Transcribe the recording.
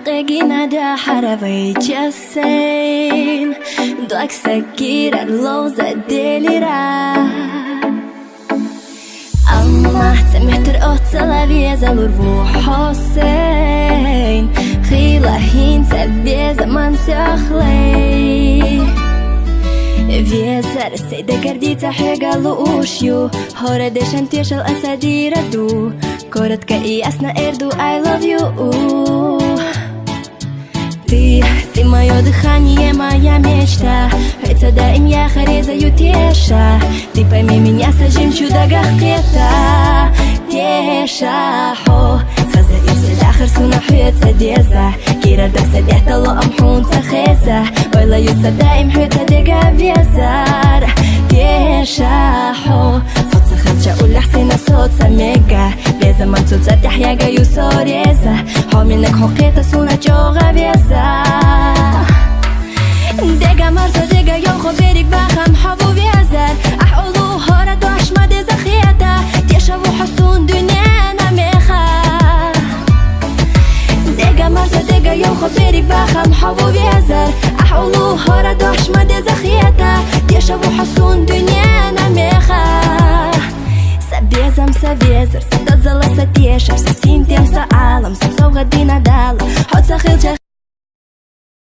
Regina da Haraway Jassen Doak Sakira Loza Delira Allah سمحت الأطلع زلور حسين خيلا هين سبي زمان سأخلي Весар сейда гордится хегалушью Хора дешан тешал асади раду Коротко и ясно эрду I love you Ты мое дыхание, моя мечта Ведь им я харезаю теша Ты пойми меня сажим чудо-гах кета Теша хо خزا إرسل آخر سنة حيات سديسة كيرا دك سديحت الله أمحون سخيسة ويلا يوسف دائم حيات سديقا بيسار تيشا حو صوت سخرجة قول حسينة صوت سميقا بيزا من صوت سديح ياقا يوسور يسا حو منك حقيقة سنة جوغا بيسار ديقا مرسا ديقا يوخو بيريك باخم حفو بيزار أحقولو هورا دوش ما دي زخيتا تيشا وحسون دنيا يوم خبرك بخم حبو بيزر أحولو هورا دوش ما دي زخيتا ديشابو حسون دنيا نميخا سبيزم سبيزر سدزلا ستيشا все всем тем саалом сам сов година дала ход сахил